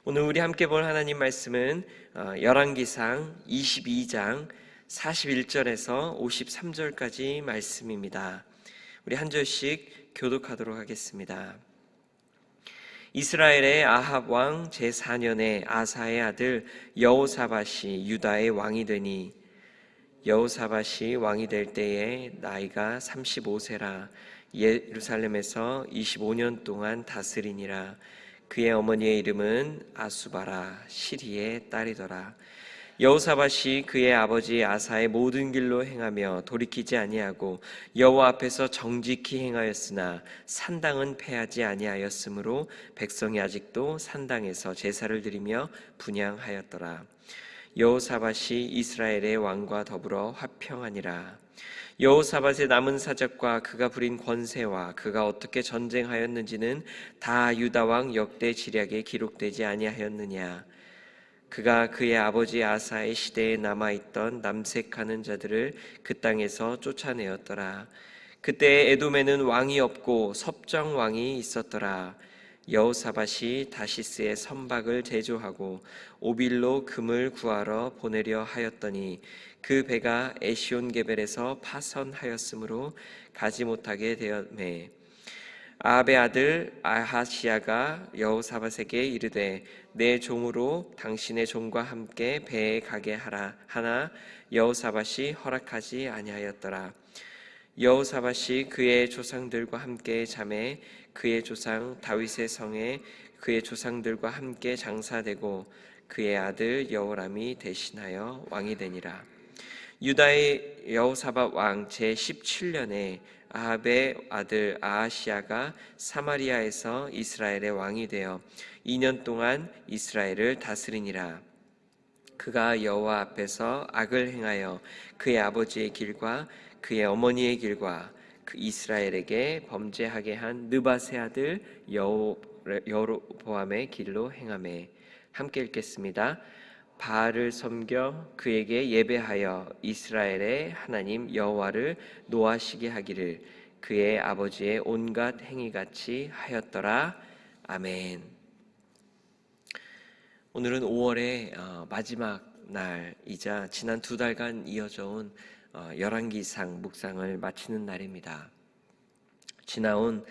오늘 우리 함께 볼 하나님 말씀은 열왕기상 22장 41절에서 53절까지 말씀입니다. 우리 한 절씩 교독하도록 하겠습니다. 이스라엘의 아합 왕 제4년에 아사의 아들 여호사밧이 유다의 왕이 되니 여호사밧이 왕이 될 때에 나이가 35세라 예루살렘에서 25년 동안 다스리니라. 그의 어머니의 이름은 아수바라 시리의 딸이더라. 여호사밧이 그의 아버지 아사의 모든 길로 행하며 돌이키지 아니하고 여호와 앞에서 정직히 행하였으나 산당은 패하지 아니하였으므로 백성이 아직도 산당에서 제사를 드리며 분향하였더라. 여호사밧이 이스라엘의 왕과 더불어 화평하니라. 여호사밧의 남은 사적과 그가 부린 권세와 그가 어떻게 전쟁하였는지는 다 유다 왕 역대 지략에 기록되지 아니하였느냐. 그가 그의 아버지 아사의 시대에 남아있던 남색하는 자들을 그 땅에서 쫓아내었더라. 그때 에돔에는 왕이 없고 섭정 왕이 있었더라. 여호사밧이 다시스의 선박을 제조하고 오빌로 금을 구하러 보내려 하였더니 그 배가 에시온게벨에서 파선하였으므로 가지 못하게 되었매. 아합의 아들 아하시야가 여호사밧에게 이르되 내 종으로 당신의 종과 함께 배에 가게 하라 하나 여호사밧이 허락하지 아니하였더라. 여호사밧이 그의 조상들과 함께 잠에 그의 조상 다윗의 성에 그의 조상들과 함께 장사되고 그의 아들 여호람이 대신하여 왕이 되니라. 유다의 여호사밧 왕 제17년에 아합의 아들 아하시야가 사마리아에서 이스라엘의 왕이 되어 2년 동안 이스라엘을 다스리니라. 그가 여호와 앞에서 악을 행하여 그의 아버지의 길과 그의 어머니의 길과 그 이스라엘에게 범죄하게 한 느밧의 아들 여로보암의 길로 행하매. 함께 읽겠습니다. 바알을 섬겨 그에게 예배하여 이스라엘의 하나님 여호와를 노하시게 하기를 그의 아버지의 온갖 행위같이 하였더라. 아멘. 오늘은 5월의 마지막 날이자 지난 2달간 이어져 온 열왕기상 묵상을 마치는 날입니다. 지나온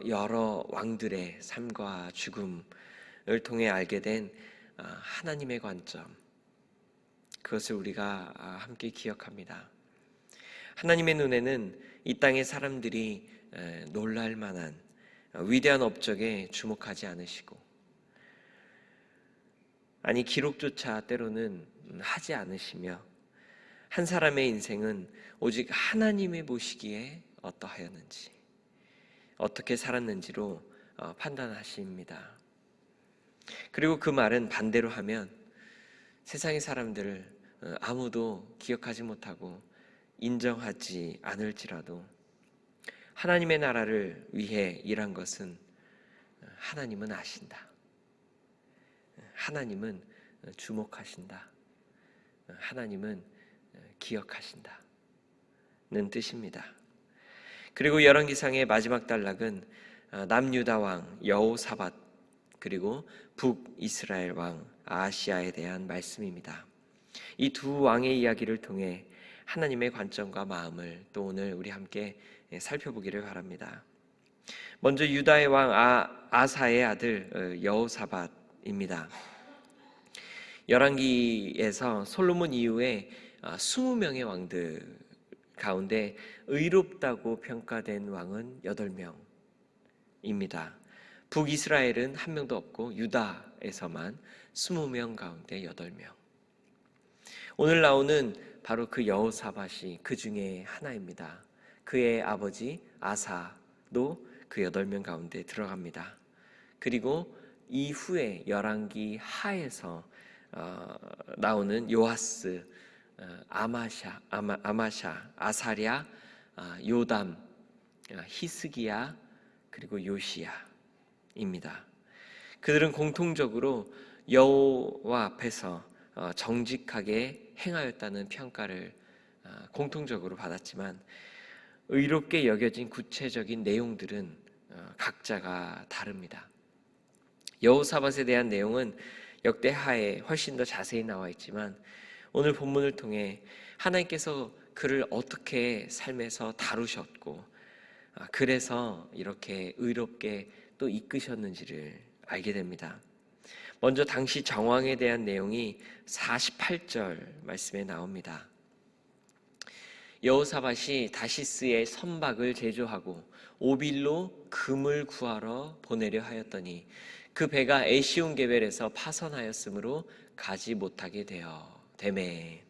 여러 왕들의 삶과 죽음을 통해 알게 된 하나님의 관점, 그것을 우리가 함께 기억합니다. 하나님의 눈에는 이 땅의 사람들이 놀랄 만한 위대한 업적에 주목하지 않으시고, 아니 기록조차 때로는 하지 않으시며, 한 사람의 인생은 오직 하나님이 보시기에 어떠하였는지, 어떻게 살았는지로 판단하십니다. 그리고 그 말은 반대로 하면 세상의 사람들을 아무도 기억하지 못하고 인정하지 않을지라도 하나님의 나라를 위해 일한 것은 하나님은 아신다. 하나님은 주목하신다. 하나님은 기억하신다는 뜻입니다. 그리고 열왕기상의 마지막 단락은 남유다 왕 여호사밧 그리고 북이스라엘 왕 아하시야에 대한 말씀입니다. 이 두 왕의 이야기를 통해 하나님의 관점과 마음을 또 오늘 우리 함께 살펴보기를 바랍니다. 먼저 유다의 왕 아사의 아들 여호사밧입니다. 열왕기에서 솔로몬 이후에 20명의 왕들 가운데 의롭다고 평가된 왕은 8명입니다. 북이스라엘은 한 명도 없고 유다에서만 20명 가운데 8명. 오늘 나오는 바로 그 여호사밧이 그 중에 하나입니다. 그의 아버지 아사도 그 8명 가운데 들어갑니다. 그리고 이후에 열왕기 하에서 나오는 요아스, 아마샤, 아사랴, 요담, 히스기야, 그리고 요시야입니다. 그들은 공통적으로 여호와 앞에서 정직하게 행하였다는 평가를 공통적으로 받았지만 의롭게 여겨진 구체적인 내용들은 각자가 다릅니다. 여호사밧에 대한 내용은 역대하에 훨씬 더 자세히 나와 있지만 오늘 본문을 통해 하나님께서 그를 어떻게 삶에서 다루셨고 그래서 이렇게 의롭게 또 이끄셨는지를 알게 됩니다. 먼저 당시 정황에 대한 내용이 48절 말씀에 나옵니다. 여호사밧이 다시스의 선박을 제조하고 오빌로 금을 구하러 보내려 하였더니 그 배가 에시온게벨에서 파선하였으므로 가지 못하게 되매.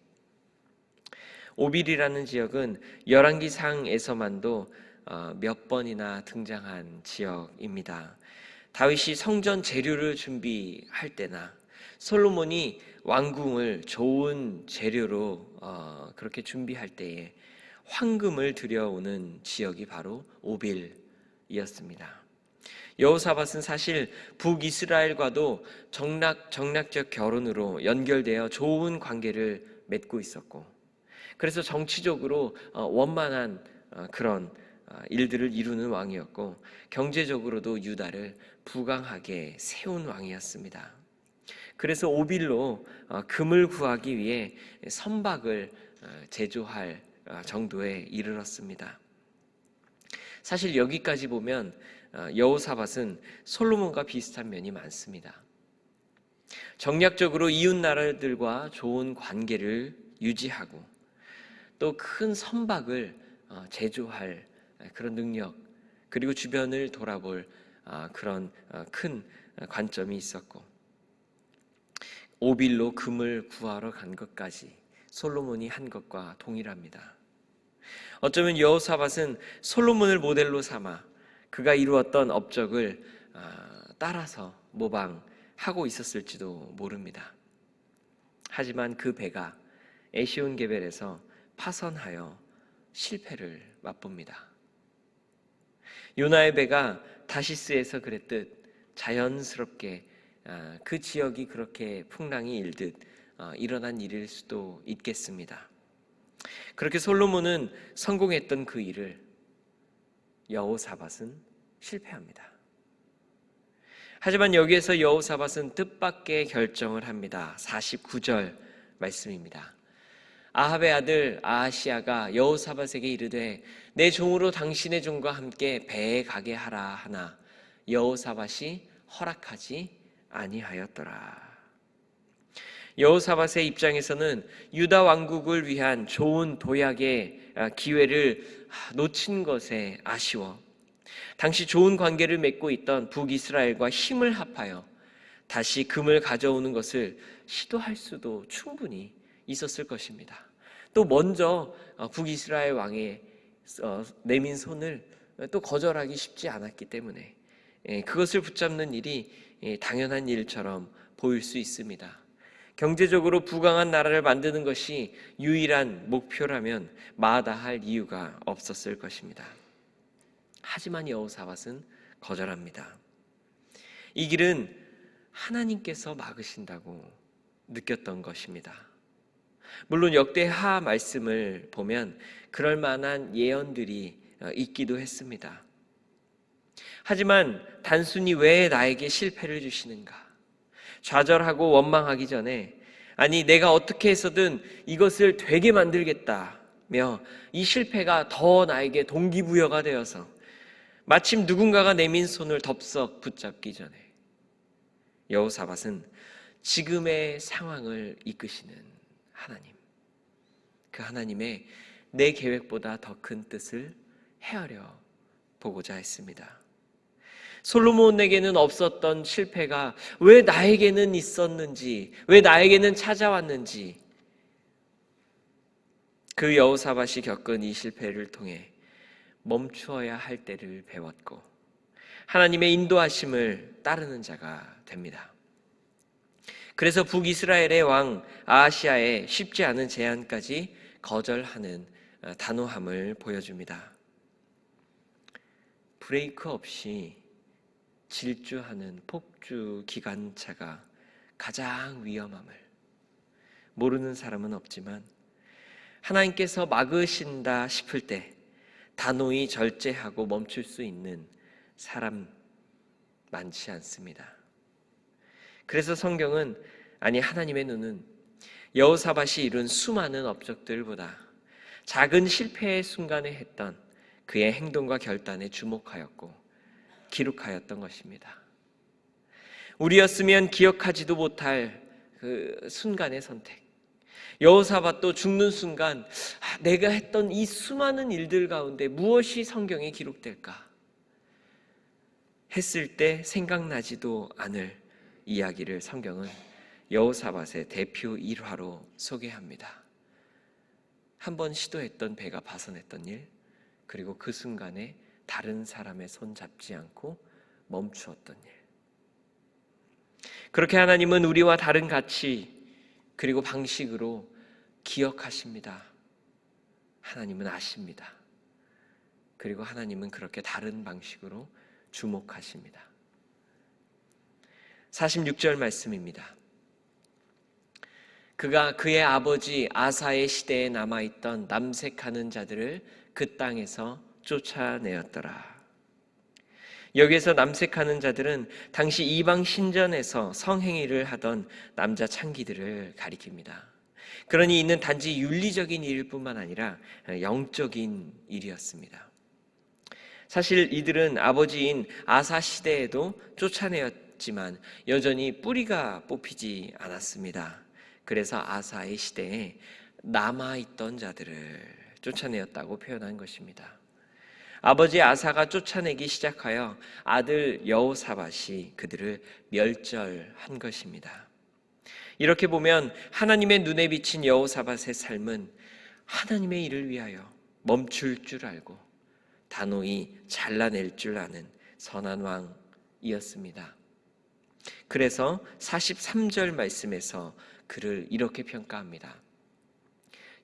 오빌이라는 지역은 열왕기상에서만도 몇 번이나 등장한 지역입니다. 다윗이 성전 재료를 준비할 때나 솔로몬이 왕궁을 좋은 재료로 그렇게 준비할 때에 황금을 들여오는 지역이 바로 오빌이었습니다. 여호사밧은 사실 북이스라엘과도 정략적 결혼으로 연결되어 좋은 관계를 맺고 있었고, 그래서 정치적으로 원만한 그런 일들을 이루는 왕이었고, 경제적으로도 유다를 부강하게 세운 왕이었습니다. 그래서 오빌로 금을 구하기 위해 선박을 제조할 정도에 이르렀습니다. 사실 여기까지 보면 여호사밧은 솔로몬과 비슷한 면이 많습니다. 정략적으로 이웃 나라들과 좋은 관계를 유지하고 또 큰 선박을 제조할 그런 능력, 그리고 주변을 돌아볼 그런 큰 관점이 있었고, 오빌로 금을 구하러 간 것까지 솔로몬이 한 것과 동일합니다. 어쩌면 여호사밧은 솔로몬을 모델로 삼아 그가 이루었던 업적을 따라서 모방하고 있었을지도 모릅니다. 하지만 그 배가 에시온게벨에서 파선하여 실패를 맛봅니다. 요나의 배가 다시스에서 그랬듯 자연스럽게 그 지역이 그렇게 풍랑이 일듯 일어난 일일 수도 있겠습니다. 그렇게 솔로몬은 성공했던 그 일을 여호사밧은 실패합니다. 하지만 여기에서 여호사밧은 뜻밖의 결정을 합니다. 49절 말씀입니다. 아합의 아들 아하시야가 여호사밧에게 이르되 내 종으로 당신의 종과 함께 배에 가게 하라 하나 여호사밧이 허락하지 아니하였더라. 여호사밧의 입장에서는 유다 왕국을 위한 좋은 도약의 기회를 놓친 것에 아쉬워 당시 좋은 관계를 맺고 있던 북이스라엘과 힘을 합하여 다시 금을 가져오는 것을 시도할 수도 충분히 있었을 것입니다. 또 먼저 북이스라엘 왕의 내민 손을 또 거절하기 쉽지 않았기 때문에 그것을 붙잡는 일이 당연한 일처럼 보일 수 있습니다. 경제적으로 부강한 나라를 만드는 것이 유일한 목표라면 마다할 이유가 없었을 것입니다. 하지만 여호사밧은 거절합니다. 이 길은 하나님께서 막으신다고 느꼈던 것입니다. 물론 역대하 말씀을 보면 그럴 만한 예언들이 있기도 했습니다. 하지만 단순히 왜 나에게 실패를 주시는가? 좌절하고 원망하기 전에 아니 내가 어떻게 해서든 이것을 되게 만들겠다며 이 실패가 더 나에게 동기부여가 되어서 마침 누군가가 내민 손을 덥석 붙잡기 전에 여호사밧은 지금의 상황을 이끄시는 하나님, 그 하나님의 내 계획보다 더 큰 뜻을 헤아려 보고자 했습니다. 솔로몬에게는 없었던 실패가 왜 나에게는 있었는지, 왜 나에게는 찾아왔는지, 그 여호사밧이 겪은 이 실패를 통해 멈추어야 할 때를 배웠고 하나님의 인도하심을 따르는 자가 됩니다. 그래서 북이스라엘의 왕 아하시야의 쉽지 않은 제안까지 거절하는 단호함을 보여줍니다. 브레이크 없이 질주하는 폭주 기관차가 가장 위험함을 모르는 사람은 없지만 하나님께서 막으신다 싶을 때 단호히 절제하고 멈출 수 있는 사람 많지 않습니다. 그래서 성경은, 아니 하나님의 눈은 여호사밧이 이룬 수많은 업적들보다 작은 실패의 순간에 했던 그의 행동과 결단에 주목하였고 기록하였던 것입니다. 우리였으면 기억하지도 못할 그 순간의 선택, 여호사밧도 죽는 순간 내가 했던 이 수많은 일들 가운데 무엇이 성경에 기록될까 했을 때 생각나지도 않을 이야기를 성경은 여호사밧의 대표 일화로 소개합니다. 한번 시도했던 배가 파손했던 일, 그리고 그 순간에 다른 사람의 손 잡지 않고 멈추었던 일. 그렇게 하나님은 우리와 다른 가치 그리고 방식으로 기억하십니다. 하나님은 아십니다. 그리고 하나님은 그렇게 다른 방식으로 주목하십니다. 46절 말씀입니다. 그가 그의 아버지 아사의 시대에 남아있던 남색하는 자들을 그 땅에서 쫓아내었더라. 여기에서 남색하는 자들은 당시 이방 신전에서 성행위를 하던 남자 창기들을 가리킵니다. 그러니 이는 단지 윤리적인 일일 뿐만 아니라 영적인 일이었습니다. 사실 이들은 아버지인 아사 시대에도 쫓아내었지만 여전히 뿌리가 뽑히지 않았습니다. 그래서 아사의 시대에 남아있던 자들을 쫓아내었다고 표현한 것입니다. 아버지 아사가 쫓아내기 시작하여 아들 여호사밧이 그들을 멸절한 것입니다. 이렇게 보면 하나님의 눈에 비친 여호사밧의 삶은 하나님의 일을 위하여 멈출 줄 알고 단호히 잘라낼 줄 아는 선한 왕이었습니다. 그래서 43절 말씀에서 그를 이렇게 평가합니다.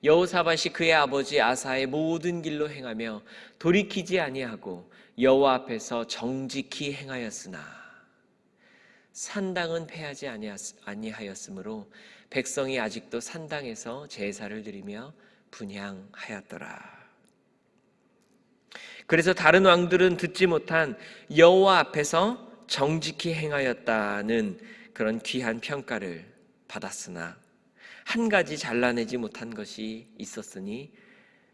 여호사밧이 그의 아버지 아사의 모든 길로 행하며 돌이키지 아니하고 여호와 앞에서 정직히 행하였으나 산당은 패하지 아니하였으므로 백성이 아직도 산당에서 제사를 드리며 분향하였더라. 그래서 다른 왕들은 듣지 못한 여호와 앞에서 정직히 행하였다는 그런 귀한 평가를 받았으나 한 가지 잘라내지 못한 것이 있었으니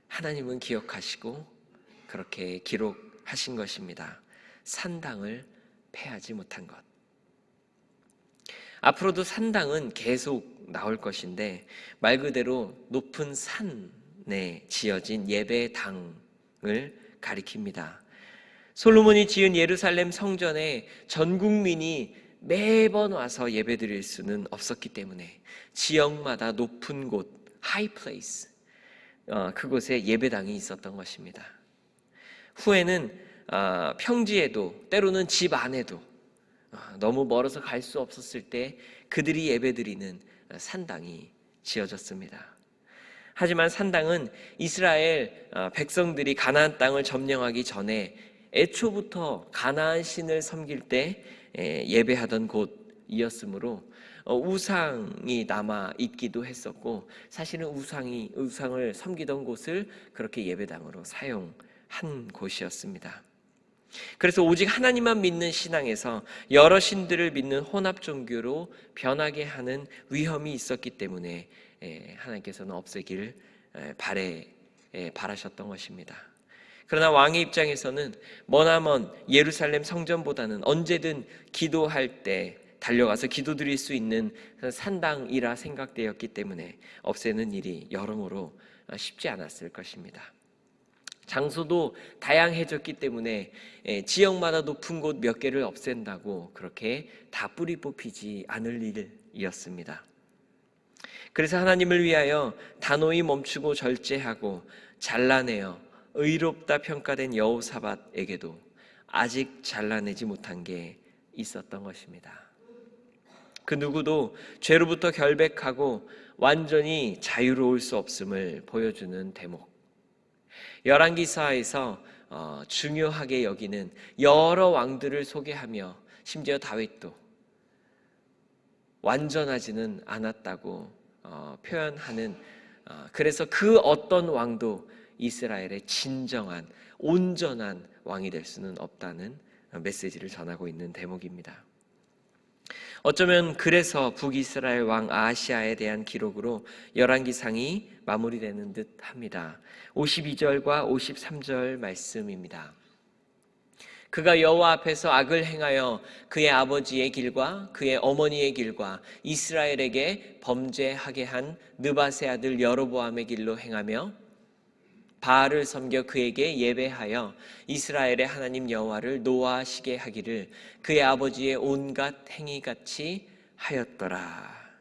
하나님은 기억하시고 그렇게 기록하신 것입니다. 산당을 패하지 못한 것. 앞으로도 산당은 계속 나올 것인데 말 그대로 높은 산에 지어진 예배당을 가리킵니다. 솔로몬이 지은 예루살렘 성전에 전 국민이 매번 와서 예배드릴 수는 없었기 때문에 지역마다 높은 곳, 하이 플레이스, 그곳에 예배당이 있었던 것입니다. 후에는 평지에도 때로는 집 안에도 너무 멀어서 갈 수 없었을 때 그들이 예배드리는 산당이 지어졌습니다. 하지만 산당은 이스라엘 백성들이 가나안 땅을 점령하기 전에 애초부터 가나안 신을 섬길 때 예배하던 곳이었으므로 우상이 남아 있기도 했었고 사실은 우상을 섬기던 곳을 그렇게 예배당으로 사용한 곳이었습니다. 그래서 오직 하나님만 믿는 신앙에서 여러 신들을 믿는 혼합 종교로 변하게 하는 위험이 있었기 때문에 하나님께서는 없애길 바라셨던 것입니다. 그러나 왕의 입장에서는 머나먼 예루살렘 성전보다는 언제든 기도할 때 달려가서 기도드릴 수 있는 산당이라 생각되었기 때문에 없애는 일이 여러모로 쉽지 않았을 것입니다. 장소도 다양해졌기 때문에 지역마다 높은 곳 몇 개를 없앤다고 그렇게 다 뿌리 뽑히지 않을 일이었습니다. 그래서 하나님을 위하여 단호히 멈추고 절제하고 잘라내어 의롭다 평가된 여호사밧에게도 아직 잘라내지 못한 게 있었던 것입니다. 그 누구도 죄로부터 결백하고 완전히 자유로울 수 없음을 보여주는 대목. 열왕기사에서 중요하게 여기는 여러 왕들을 소개하며 심지어 다윗도 완전하지는 않았다고 표현하는, 그래서 그 어떤 왕도 이스라엘의 진정한 온전한 왕이 될 수는 없다는 메시지를 전하고 있는 대목입니다. 어쩌면 그래서 북이스라엘 왕 아하시아에 대한 기록으로 열왕기상이 마무리되는 듯 합니다. 52절과 53절 말씀입니다. 그가 여호와 앞에서 악을 행하여 그의 아버지의 길과 그의 어머니의 길과 이스라엘에게 범죄하게 한 느밧의 아들 여로보암의 길로 행하며 바알을 섬겨 그에게 예배하여 이스라엘의 하나님 여호와를 노하시게 하기를 그의 아버지의 온갖 행위같이 하였더라.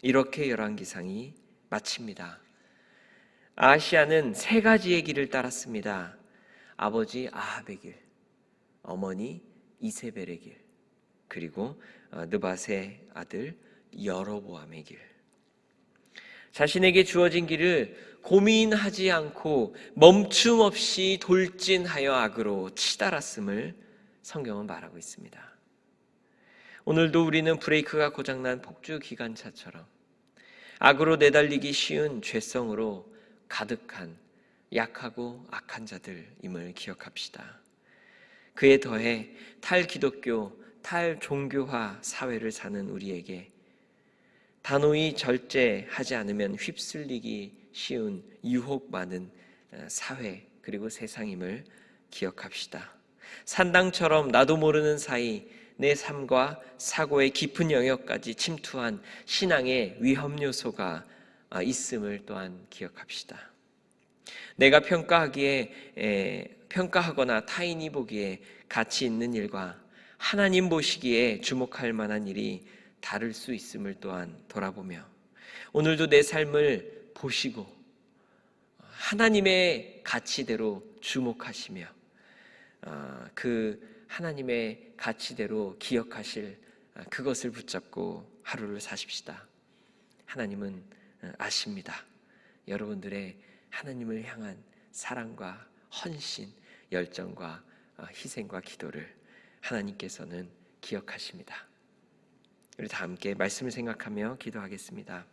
이렇게 열왕기상이 마칩니다. 아하시아는 세 가지의 길을 따랐습니다. 아버지 아합의 길, 어머니 이세벨의 길, 그리고 느밧의 아들 여로보암의 길. 자신에게 주어진 길을 고민하지 않고 멈춤 없이 돌진하여 악으로 치달았음을 성경은 말하고 있습니다. 오늘도 우리는 브레이크가 고장난 폭주 기관차처럼 악으로 내달리기 쉬운 죄성으로 가득한 약하고 악한 자들임을 기억합시다. 그에 더해 탈기독교, 탈종교화 사회를 사는 우리에게 단호히 절제하지 않으면 휩쓸리기 쉬운 유혹 많은 사회 그리고 세상임을 기억합시다. 산당처럼 나도 모르는 사이 내 삶과 사고의 깊은 영역까지 침투한 신앙의 위험 요소가 있음을 또한 기억합시다. 내가 평가하거나 타인이 보기에 가치 있는 일과 하나님 보시기에 주목할 만한 일이 다를 수 있음을 또한 돌아보며 오늘도 내 삶을 보시고 하나님의 가치대로 주목하시며 그 하나님의 가치대로 기억하실 그것을 붙잡고 하루를 사십시다. 하나님은 아십니다. 여러분들의 하나님을 향한 사랑과 헌신, 열정과 희생과 기도를 하나님께서는 기억하십니다. 우리 다 함께 말씀을 생각하며 기도하겠습니다.